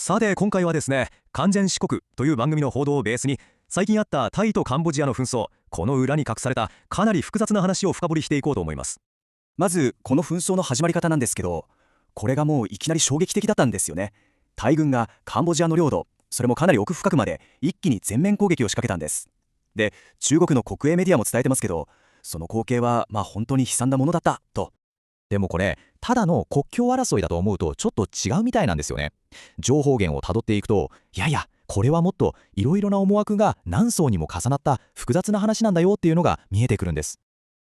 さて今回はですね、完全四国という番組の報道をベースに、最近あったタイとカンボジアの紛争、この裏に隠されたかなり複雑な話を深掘りしていこうと思います。まずこの紛争の始まり方なんですけど、これがもういきなり衝撃的だったんですよね。タイ軍がカンボジアの領土、それもかなり奥深くまで一気に全面攻撃を仕掛けたんです。で、中国の国営メディアも伝えてますけど、その光景は本当に悲惨なものだったと。でもこれただの国境争いだと思うとちょっと違うみたいなんですよね。情報源をたどっていくと、いやいやこれはもっといろいろな思惑が何層にも重なった複雑な話なんだよっていうのが見えてくるんです。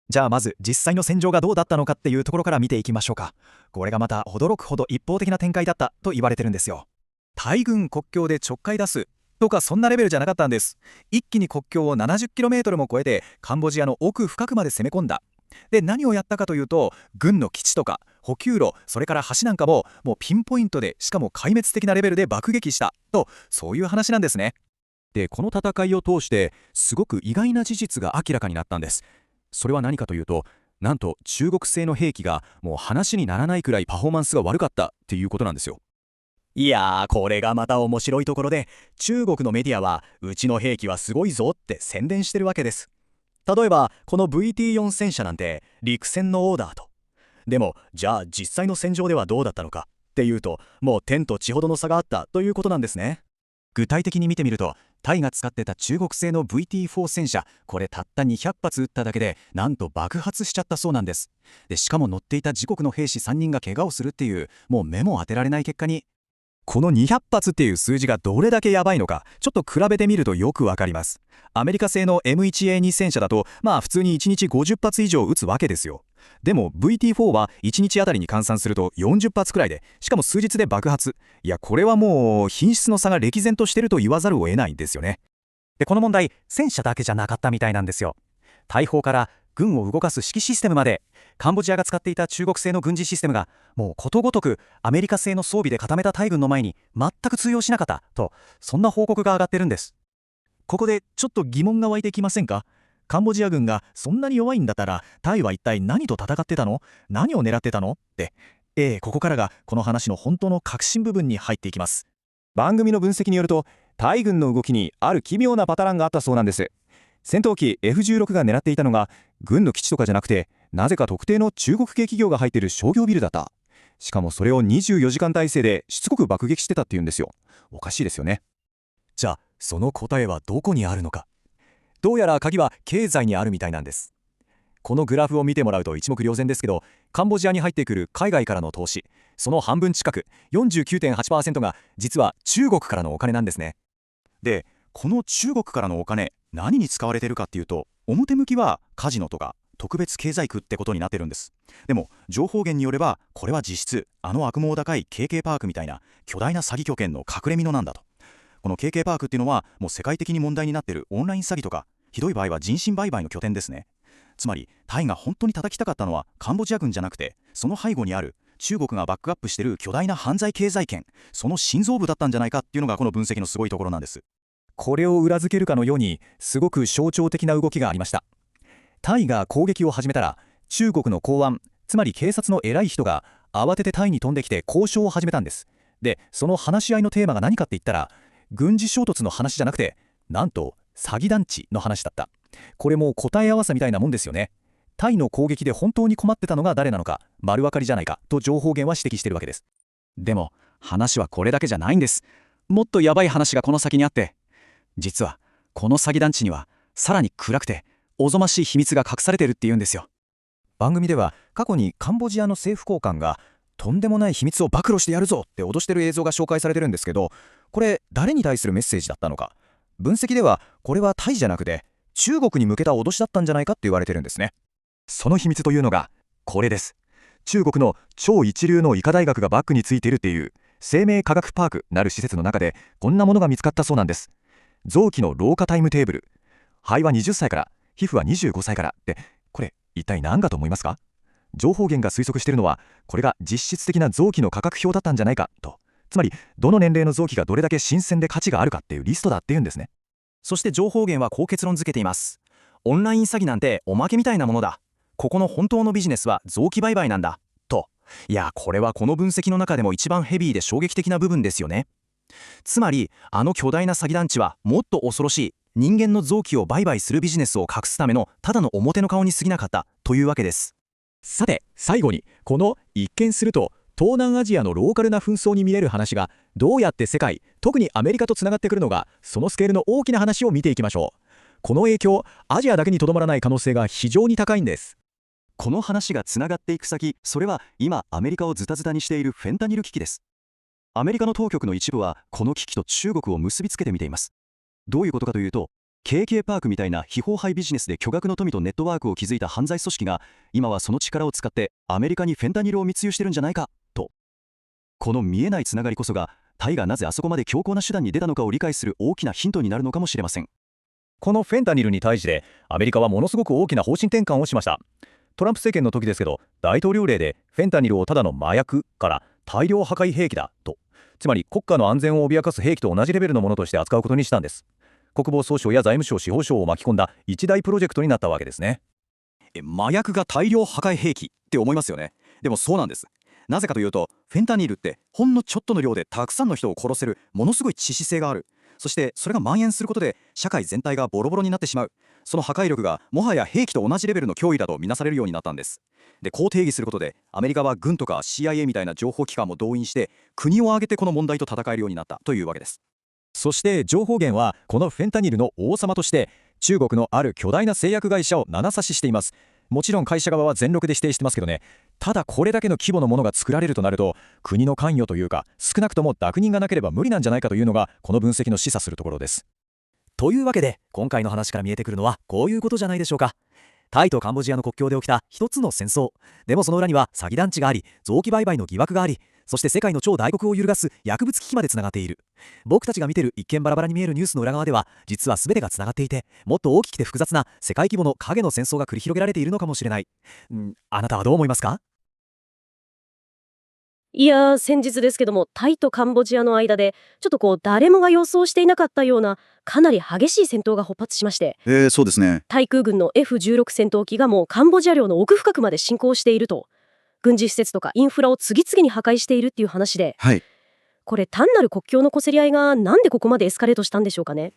じゃあまず実際の戦場がどうだったのかっていうところから見ていきましょうか。これがまた驚くほど一方的な展開だったと言われてるんですよ。大軍国境でちょっかい出すとかそんなレベルじゃなかったんです。一気に国境を 70km も超えてカンボジアの奥深くまで攻め込んだ。で、何をやったかというと、軍の基地とか補給路、それから橋なんかももうピンポイントで、しかも壊滅的なレベルで爆撃したと、そういう話なんですね。でこの戦いを通してすごく意外な事実が明らかになったんです。それは何かというと、なんと中国製の兵器がもう話にならないくらいパフォーマンスが悪かったっていうことなんですよ。いやー、これがまた面白いところで、中国のメディアはうちの兵器はすごいぞって宣伝してるわけです。例えばこの VT4 戦車なんて陸戦のオーダーと。でもじゃあ実際の戦場ではどうだったのかっていうと、もう天と地ほどの差があったということなんですね。具体的に見てみると、タイが使ってた中国製の VT4 戦車、これたった200発撃っただけでなんと爆発しちゃったそうなんです。でしかも乗っていた自国の兵士3人が怪我をするっていう、もう目も当てられない結果に。この200発っていう数字がどれだけやばいのか、ちょっと比べてみるとよくわかります。アメリカ製の M1A2 戦車だと普通に1日50発以上撃つわけですよ。でも VT4 は1日あたりに換算すると40発くらいで、しかも数日で爆発。いや、これはもう品質の差が歴然としてると言わざるを得ないんですよね。でこの問題、戦車だけじゃなかったみたいなんですよ。大砲から軍を動かす指揮システムまで、カンボジアが使っていた中国製の軍事システムがもうことごとくアメリカ製の装備で固めた大軍の前に全く通用しなかったと、そんな報告が上がってるんです。ここでちょっと疑問が湧いてきませんか？カンボジア軍がそんなに弱いんだったら、タイは一体何と戦ってたの？何を狙ってたの？って。ここからがこの話の本当の核心部分に入っていきます。番組の分析によると、大軍の動きにある奇妙なパターンがあったそうなんです。戦闘機 F16 が狙っていたのが軍の基地とかじゃなくて、なぜか特定の中国系企業が入っている商業ビルだった。しかもそれを24時間体制でしつこく爆撃してたっていうんですよ。おかしいですよね。じゃあその答えはどこにあるのか。どうやら鍵は経済にあるみたいなんです。このグラフを見てもらうと一目瞭然ですけど、カンボジアに入ってくる海外からの投資、その半分近く 49.8% が実は中国からのお金なんですね。で、この中国からのお金、何に使われてるかっていうと、表向きはカジノとか特別経済区ってことになってるんです。でも情報源によれば、これは実質あの悪名高い KK パークみたいな巨大な詐欺拠点の隠れ蓑なんだと。この KK パークっていうのはもう世界的に問題になってるオンライン詐欺とか、ひどい場合は人身売買の拠点ですね。つまりタイが本当に叩きたかったのはカンボジア軍じゃなくて、その背後にある中国がバックアップしてる巨大な犯罪経済圏、その心臓部だったんじゃないかっていうのがこの分析のすごいところなんです。これを裏付けるかのように、すごく象徴的な動きがありました。タイが攻撃を始めたら、中国の公安、つまり警察の偉い人が慌ててタイに飛んできて交渉を始めたんです。で、その話し合いのテーマが何かって言ったら、軍事衝突の話じゃなくて、なんと詐欺団地の話だった。これも答え合わせみたいなもんですよね。タイの攻撃で本当に困ってたのが誰なのか丸分かりじゃないかと情報源は指摘してるわけです。でも話はこれだけじゃないんです。もっとやばい話がこの先にあって、実はこの詐欺団地にはさらに暗くておぞましい秘密が隠されてるっていうんですよ。番組では過去にカンボジアの政府高官がとんでもない秘密を暴露してやるぞって脅してる映像が紹介されてるんですけど、これ誰に対するメッセージだったのか。分析ではこれはタイじゃなくて中国に向けた脅しだったんじゃないかって言われてるんですね。その秘密というのがこれです。中国の超一流の医科大学がバックについているっていう生命科学パークなる施設の中で、こんなものが見つかったそうなんです。臓器の老化タイムテーブル。肺は20歳から皮膚は25歳からで、これ一体何だと思いますか？情報源が推測しているのは、これが実質的な臓器の価格表だったんじゃないかと。つまりどの年齢の臓器がどれだけ新鮮で価値があるかっていうリストだっていうんですね。そして情報源はこう結論付けています。オンライン詐欺なんておまけみたいなものだ。ここの本当のビジネスは臓器売買なんだと。いや、これはこの分析の中でも一番ヘビーで衝撃的な部分ですよね。つまりあの巨大な詐欺団地はもっと恐ろしい人間の臓器を売買するビジネスを隠すためのただの表の顔に過ぎなかったというわけです。さて最後に、この一見すると東南アジアのローカルな紛争に見える話がどうやって世界、特にアメリカとつながってくるのか、そのスケールの大きな話を見ていきましょう。この影響、アジアだけにとどまらない可能性が非常に高いんです。この話がつながっていく先、それは今アメリカをズタズタにしているフェンタニル危機です。アメリカの当局の一部はこの危機と中国を結びつけてみています。どういうことかというと、KK パークみたいな非法配ビジネスで巨額の富とネットワークを築いた犯罪組織が今はその力を使ってアメリカにフェンタニルを密輸してるんじゃないかと。この見えないつながりこそがタイがなぜあそこまで強硬な手段に出たのかを理解する大きなヒントになるのかもしれません。このフェンタニルに対してアメリカはものすごく大きな方針転換をしました。トランプ政権の時ですけど、大統領令でフェンタニルをただの麻薬から大量破壊兵器だと、つまり国家の安全を脅かす兵器と同じレベルのものとして扱うことにしたんです。国防総省や財務省、司法省を巻き込んだ一大プロジェクトになったわけですね。麻薬が大量破壊兵器って思いますよね。でもそうなんです。なぜかというと、フェンタニルってほんのちょっとの量でたくさんの人を殺せるものすごい致死性がある。そしてそれが蔓延することで社会全体がボロボロになってしまう。その破壊力がもはや兵器と同じレベルの脅威だとみなされるようになったんです。で、こう定義することでアメリカは軍とか CIA みたいな情報機関も動員して国を挙げてこの問題と戦えるようになったというわけです。そして情報源はこのフェンタニルの王様として中国のある巨大な製薬会社を名指ししています。もちろん会社側は全力で否定してますけどね。ただこれだけの規模のものが作られるとなると、国の関与というか少なくとも濁人がなければ無理なんじゃないかというのがこの分析の示唆するところです。というわけで今回の話から見えてくるのはこういうことじゃないでしょうか。タイとカンボジアの国境で起きた一つの戦争でも、その裏には詐欺団地があり、臓器売買の疑惑があり、そして世界の超大国を揺るがす薬物危機までつながっている。僕たちが見てる一見バラバラに見えるニュースの裏側では、実は全てがつながっていて、もっと大きくて複雑な世界規模の影の戦争が繰り広げられているのかもしれない。あなたはどう思いますか？いやー、先日ですけども、タイとカンボジアの間で、ちょっと誰もが予想していなかったような、かなり激しい戦闘が勃発しまして、そうですね。タイ空軍の F16 戦闘機がもうカンボジア領の奥深くまで侵攻していると、軍事施設とかインフラを次々に破壊しているっていう話で、はい。これ単なる国境のこせり合いがなんでここまでエスカレートしたんでしょうかね。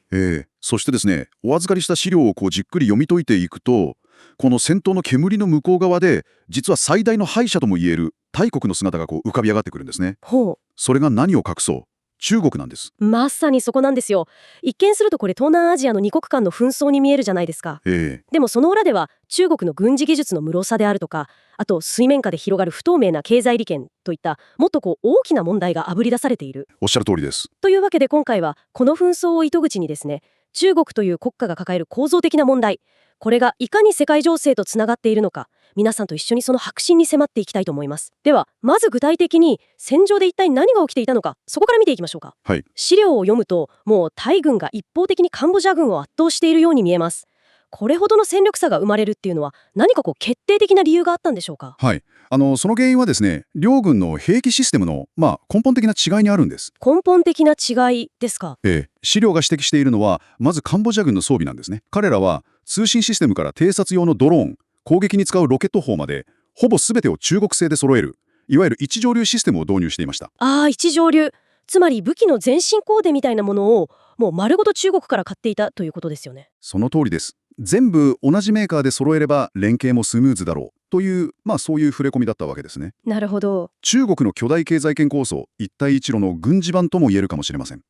そしてですね、お預かりした資料をじっくり読み解いていくと、この戦闘の煙の向こう側で、実は最大の敗者ともいえる大国の姿が浮かび上がってくるんですね。ほそれが何を隠そう、中国なんです。う。まさにそこなんですよ。一見するとこれ東南アジアの二国間の紛争に見えるじゃないですか。でもその裏では中国の軍事技術の無さであるとか、あと水面下で広がる不透明な経済利権といったもっと大きな問題があぶり出されている。おっしゃる通りです。というわけで今回はこの紛争を糸口にですね、中国という国家が抱える構造的な問題、これがいかに世界情勢とつながっているのか、皆さんと一緒にその核心に迫っていきたいと思います。ではまず具体的に戦場で一体何が起きていたのか、そこから見ていきましょうか。はい。資料を読むともうタイ軍が一方的にカンボジア軍を圧倒しているように見えます。これほどの戦力差が生まれるっていうのは何か決定的な理由があったんでしょうか。はい。その原因はですね、両軍の兵器システムの、根本的な違いにあるんです。根本的な違いですか。資料が指摘しているのは、まずカンボジア軍の装備なんですね。彼らは通信システムから偵察用のドローン、攻撃に使うロケット砲まで、ほぼ全てを中国製で揃える、いわゆる一上流システムを導入していました。一上流。つまり武器の前進コーデみたいなものをもう丸ごと中国から買っていたということですよね。その通りです。全部同じメーカーで揃えれば連携もスムーズだろうという、そういう触れ込みだったわけですね。なるほど。中国の巨大経済圏構想、一帯一路の軍事版とも言えるかもしれません。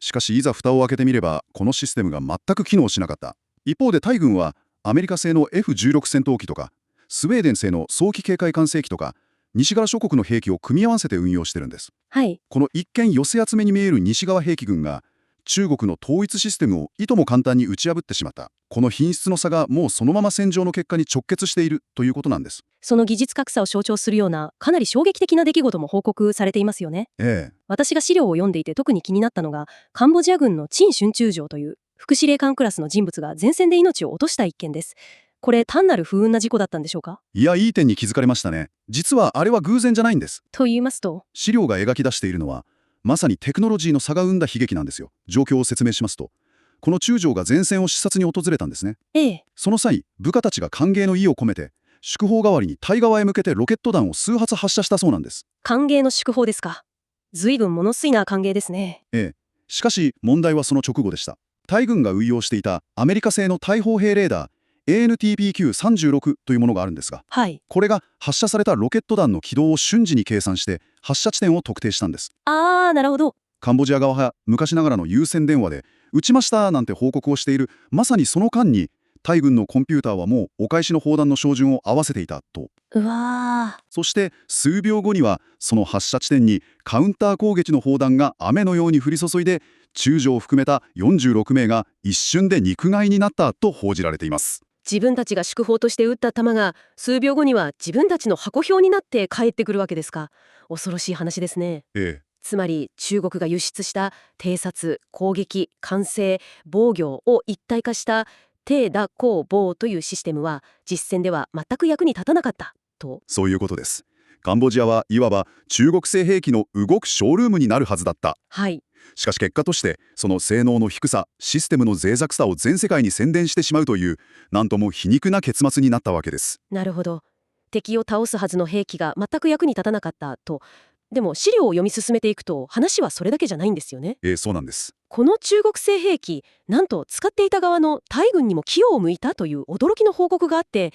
しかしいざ蓋を開けてみれば、このシステムが全く機能しなかった。一方でタイ軍はアメリカ製の F16 戦闘機とか、スウェーデン製の早期警戒管制機とか、西側諸国の兵器を組み合わせて運用してるんです。この一見寄せ集めに見える西側兵器軍が中国の統一システムをいとも簡単に打ち破ってしまった。この品質の差がもうそのまま戦場の結果に直結しているということなんです。その技術格差を象徴するようなかなり衝撃的な出来事も報告されていますよね。私が資料を読んでいて特に気になったのが、カンボジア軍の陳春中将という副司令官クラスの人物が前線で命を落とした一件です。これ単なる不運な事故だったんでしょうか。いや、いい点に気づかれましたね。実はあれは偶然じゃないんです。と言いますと、資料が描き出しているのはまさにテクノロジーの差が生んだ悲劇なんですよ。状況を説明しますと、この中将が前線を視察に訪れたんですね。その際、部下たちが歓迎の意を込めて祝砲代わりにタイ側へ向けてロケット弾を数発発射したそうなんです。歓迎の祝砲ですか。随分物吸いな歓迎ですね。しかし問題はその直後でした。対軍が運用していたアメリカ製の大砲兵レーダー ANTPQ-36 というものがあるんですが、はい。これが発射されたロケット弾の軌道を瞬時に計算して発射地点を特定したんです。なるほど。カンボジア側は昔ながらの有線電話で撃ちましたなんて報告をしているまさにその間に、対軍のコンピューターはもうお返しの砲弾の照準を合わせていたと。うわー。そして数秒後にはその発射地点にカウンター攻撃の砲弾が雨のように降り注いで、中将を含めた46名が一瞬で肉塊になったと報じられています。自分たちが祝砲として撃った弾が数秒後には自分たちの箱標になって帰ってくるわけですか。恐ろしい話ですね。つまり中国が輸出した偵察、攻撃、管制、防御を一体化した偵打攻防というシステムは実戦では全く役に立たなかったと。そういうことです。カンボジアはいわば中国製兵器の動くショールームになるはずだった。はい。しかし結果としてその性能の低さ、システムの脆弱さを全世界に宣伝してしまうという、なんとも皮肉な結末になったわけです。なるほど。敵を倒すはずの兵器が全く役に立たなかったと。でも資料を読み進めていくと話はそれだけじゃないんですよね。そうなんです。この中国製兵器、なんと使っていた側の対軍にも器用を向いたという驚きの報告があって、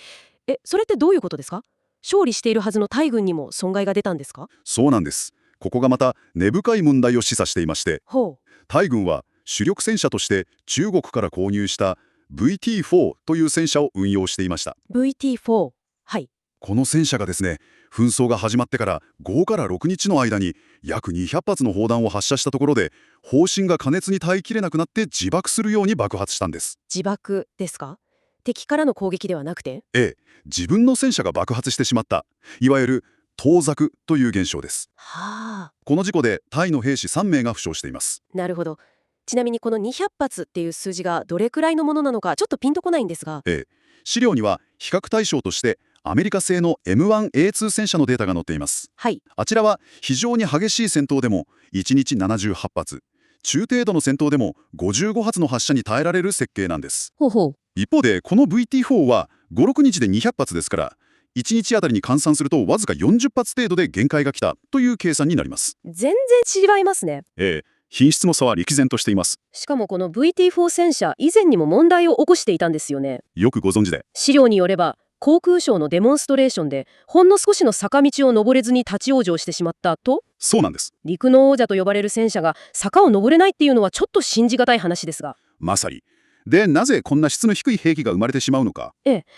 それってどういうことですか？勝利しているはずの対軍にも損害が出たんですか？そうなんです。ここがまた根深い問題を示唆していまして、対軍は主力戦車として中国から購入した VT4 という戦車を運用していました。 VT4。はい。この戦車がですね、紛争が始まってから5から6日の間に約200発の砲弾を発射したところで、砲身が加熱に耐えきれなくなって自爆するように爆発したんです。自爆ですか？敵からの攻撃ではなくて？自分の戦車が爆発してしまった、いわゆる投ザという現象です。この事故でタイの兵士3名が負傷しています。なるほど。ちなみにこの200発っていう数字がどれくらいのものなのかちょっとピンとこないんですが。資料には比較対象としてアメリカ製の M1A2 戦車のデータが載っています。はい。あちらは非常に激しい戦闘でも1日78発、中程度の戦闘でも55発の発射に耐えられる設計なんです。一方でこの VT4 は5、6日で200発ですから、1日あたりに換算するとわずか40発程度で限界が来たという計算になります。全然違いますね。品質の差は歴然としています。しかもこの VT4 戦車以前にも問題を起こしていたんですよね。よくご存知で。資料によれば航空ショーのデモンストレーションでほんの少しの坂道を登れずに立ち往生してしまったと。そうなんです。陸の王者と呼ばれる戦車が坂を登れないっていうのはちょっと信じがたい話ですが。まさに。で、なぜこんな質の低い兵器が生まれてしまうのか。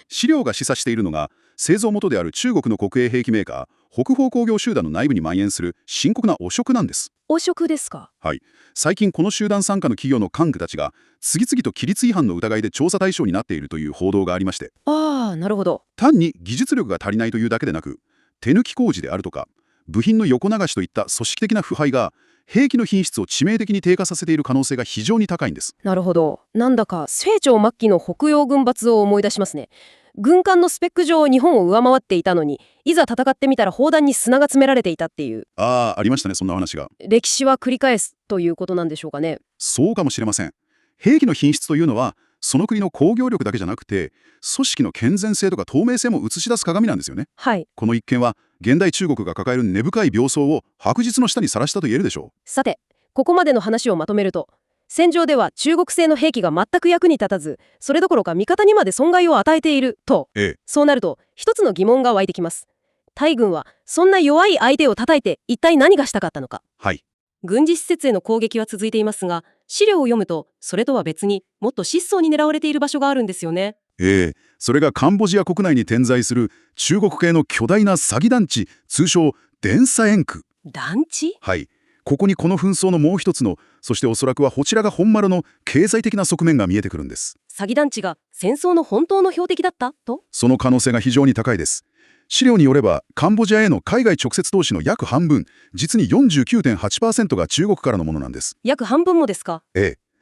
資料が示唆しているのが、製造元である中国の国営兵器メーカー北方工業集団の内部に蔓延する深刻な汚職なんです。汚職ですか？はい。最近この集団傘下の企業の幹部たちが次々と規律違反の疑いで調査対象になっているという報道がありまして。なるほど。単に技術力が足りないというだけでなく、手抜き工事であるとか部品の横流しといった組織的な腐敗が兵器の品質を致命的に低下させている可能性が非常に高いんです。なるほど。なんだか清朝末期の北洋軍閥を思い出しますね。軍艦のスペック上日本を上回っていたのに、いざ戦ってみたら砲弾に砂が詰められていたっていう。ありましたね、そんな話が。歴史は繰り返すということなんでしょうかね。そうかもしれません。兵器の品質というのはその国の工業力だけじゃなくて、組織の健全性とか透明性も映し出す鏡なんですよね。はい。この一件は現代中国が抱える根深い病巣を白日の下にさらしたと言えるでしょう。さて、ここまでの話をまとめると、戦場では中国製の兵器が全く役に立たず、それどころか味方にまで損害を与えていると。そうなると一つの疑問が湧いてきます。対軍はそんな弱い相手を叩いて一体何がしたかったのか。はい。軍事施設への攻撃は続いていますが、資料を読むとそれとは別にもっと質素に狙われている場所があるんですよね。それがカンボジア国内に点在する中国系の巨大な詐欺団地、通称電サエンク。団地？はい。ここにこの紛争のもう一つの、そしておそらくはこちらが本丸の経済的な側面が見えてくるんです。詐欺団地が戦争の本当の標的だったと？その可能性が非常に高いです。資料によればカンボジアへの海外直接投資の約半分、実に 49.8% が中国からのものなんです。約半分もですか？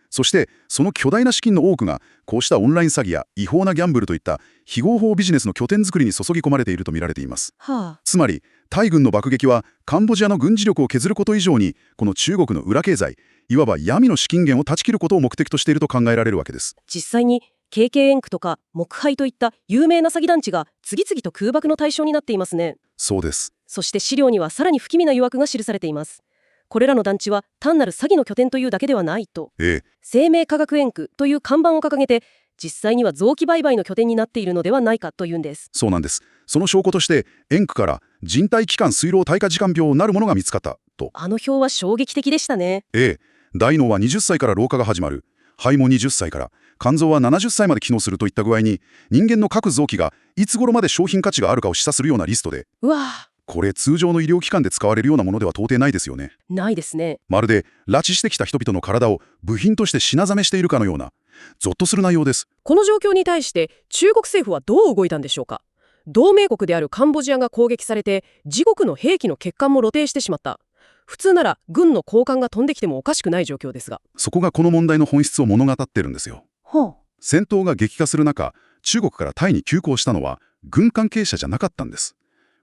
そしてその巨大な資金の多くがこうしたオンライン詐欺や違法なギャンブルといった非合法ビジネスの拠点作りに注ぎ込まれていると見られています。つまりタイ軍の爆撃はカンボジアの軍事力を削ること以上に、この中国の裏経済、いわば闇の資金源を断ち切ることを目的としていると考えられるわけです。実際にKKエンクとか木灰といった有名な詐欺団地が次々と空爆の対象になっていますね。そうです。そして資料にはさらに不気味な疑惑が記されています。これらの団地は単なる詐欺の拠点というだけではないと。ええ、生命科学園区という看板を掲げて、実際には臓器売買の拠点になっているのではないかというんです。そうなんです。その証拠として園区から人体器官水漏耐火時間表なるものが見つかったと。あの表は衝撃的でしたね。ええ、大脳は20歳から老化が始まる。肺も20歳から、肝臓は70歳まで機能するといった具合に、人間の各臓器がいつ頃まで商品価値があるかを示唆するようなリストで、うわぁ、これ通常の医療機関で使われるようなものでは到底ないですよね。ないですね。まるで拉致してきた人々の体を部品として品ざめしているかのような、ゾッとする内容です。この状況に対して中国政府はどう動いたんでしょうか。同盟国であるカンボジアが攻撃されて、自国の兵器の欠陥も露呈してしまった。普通なら軍の高官が飛んできてもおかしくない状況ですが。そこがこの問題の本質を物語ってるんですよ。戦闘が激化する中、中国からタイに急行したのは軍関係者じゃなかったんです。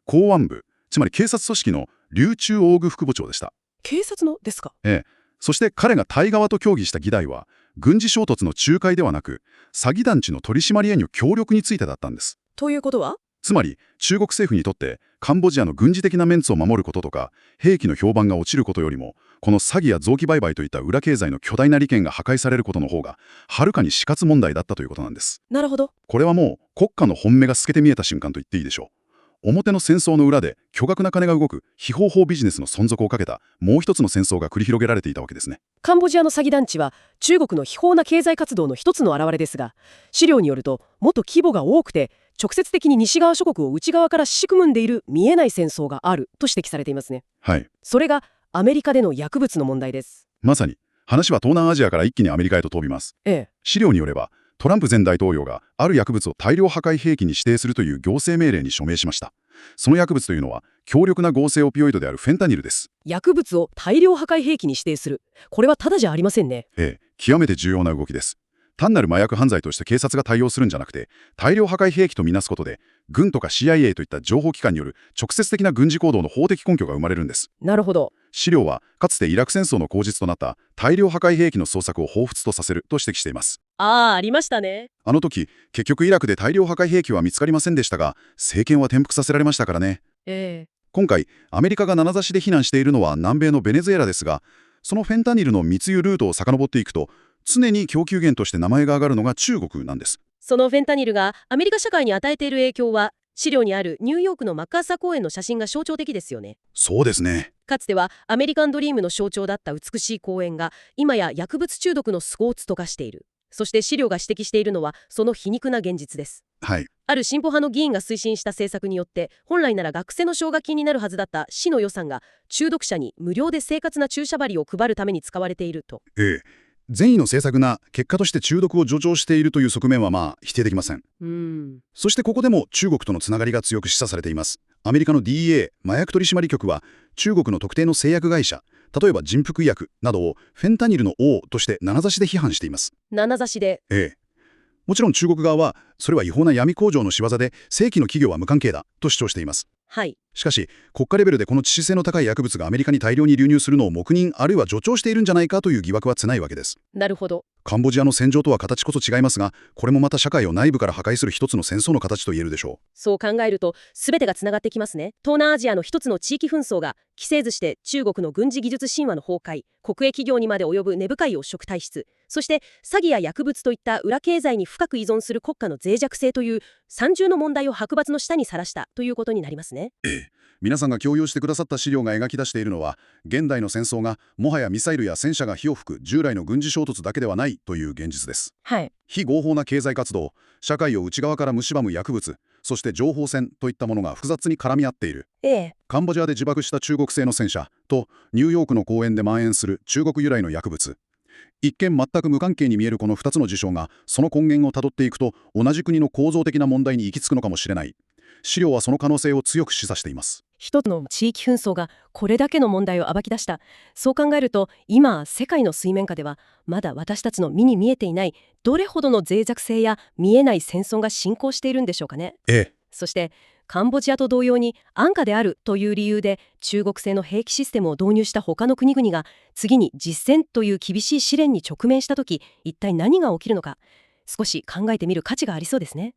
公安部、つまり警察組織の劉中央具副部長でした。警察のですか。ええ。そして彼がタイ側と協議した議題は、軍事衝突の仲介ではなく、詐欺団地の取締りへの協力についてだったんです。ということは、つまり中国政府にとってカンボジアの軍事的なメンツを守ることとか、兵器の評判が落ちることよりも、この詐欺や臓器売買といった裏経済の巨大な利権が破壊されることの方がはるかに死活問題だったということなんです。なるほど。これはもう国家の本音が透けて見えた瞬間と言っていいでしょう。表の戦争の裏で巨額な金が動く非合法ビジネスの存続をかけたもう一つの戦争が繰り広げられていたわけですね。カンボジアの詐欺団地は中国の非法な経済活動の一つの表れですが、資料によるともっと規模が多くて直接的に西側諸国を内側から仕組んでいる見えない戦争があると指摘されていますね。はい。それがアメリカでの薬物の問題です。まさに話は東南アジアから一気にアメリカへと飛びます。資料によればトランプ前大統領がある薬物を大量破壊兵器に指定するという行政命令に署名しました。その薬物というのは強力な合成オピオイドであるフェンタニルです。薬物を大量破壊兵器に指定する。これはただじゃありませんね。極めて重要な動きです。単なる麻薬犯罪として警察が対応するんじゃなくて、大量破壊兵器とみなすことで、軍とか CIA といった情報機関による直接的な軍事行動の法的根拠が生まれるんです。なるほど。資料は、かつてイラク戦争の口実となった大量破壊兵器の捜索を彷彿とさせると指摘しています。ありましたね。あの時、結局イラクで大量破壊兵器は見つかりませんでしたが、政権は転覆させられましたからね。今回、アメリカが名指しで非難しているのは南米のベネズエラですが、そのフェンタニルの密輸ルートを遡っていくと、常に供給源として名前が挙がるのが中国なんです。そのフェンタニルがアメリカ社会に与えている影響は、資料にあるニューヨークのマッカーサー公園の写真が象徴的ですよね。そうですね。かつてはアメリカンドリームの象徴だった美しい公園が、今や薬物中毒の巣をと化している。そして資料が指摘しているのは、その皮肉な現実です。はい。ある進歩派の議員が推進した政策によって、本来なら学生の奨学金になるはずだった市の予算が、中毒者に無料で生活な注射針を配るために使われていると。善意の政策が結果として中毒を助長しているという側面は否定できません。そしてここでも中国とのつながりが強く示唆されています。アメリカの DEA 麻薬取締局は中国の特定の製薬会社、例えば人福医薬などをフェンタニルの王として名指しで批判しています。名指しで。もちろん中国側はそれは違法な闇工場の仕業で正規の企業は無関係だと主張しています。しかし国家レベルでこの致死性の高い薬物がアメリカに大量に流入するのを黙認あるいは助長しているんじゃないかという疑惑はつないわけです。なるほど。カンボジアの戦場とは形こそ違いますが、これもまた社会を内部から破壊する一つの戦争の形と言えるでしょう。そう考えると全てがつながってきますね。東南アジアの一つの地域紛争が既成図して中国の軍事技術神話の崩壊、国営企業にまで及ぶ根深い汚職体質、そして詐欺や薬物といった裏経済に深く依存する国家の脆弱性という三重の問題を白抜の下にさらしたということになりますね。皆さんが共有してくださった資料が描き出しているのは、現代の戦争がもはやミサイルや戦車が火を吹く従来の軍事衝突だけではないという現実です。非合法な経済活動、社会を内側から蝕む薬物、そして情報戦といったものが複雑に絡み合っている。カンボジアで自爆した中国製の戦車とニューヨークの公園で蔓延する中国由来の薬物。一見全く無関係に見えるこの2つの事象が、その根源をたどっていくと同じ国の構造的な問題に行き着くのかもしれない。資料はその可能性を強く示唆しています。一つの地域紛争がこれだけの問題を暴き出した。そう考えると、今世界の水面下ではまだ私たちの目に見えていないどれほどの脆弱性や見えない戦争が進行しているんでしょうかね。そしてカンボジアと同様に安価であるという理由で中国製の兵器システムを導入した他の国々が次に実戦という厳しい試練に直面したとき、一体何が起きるのか、少し考えてみる価値がありそうですね。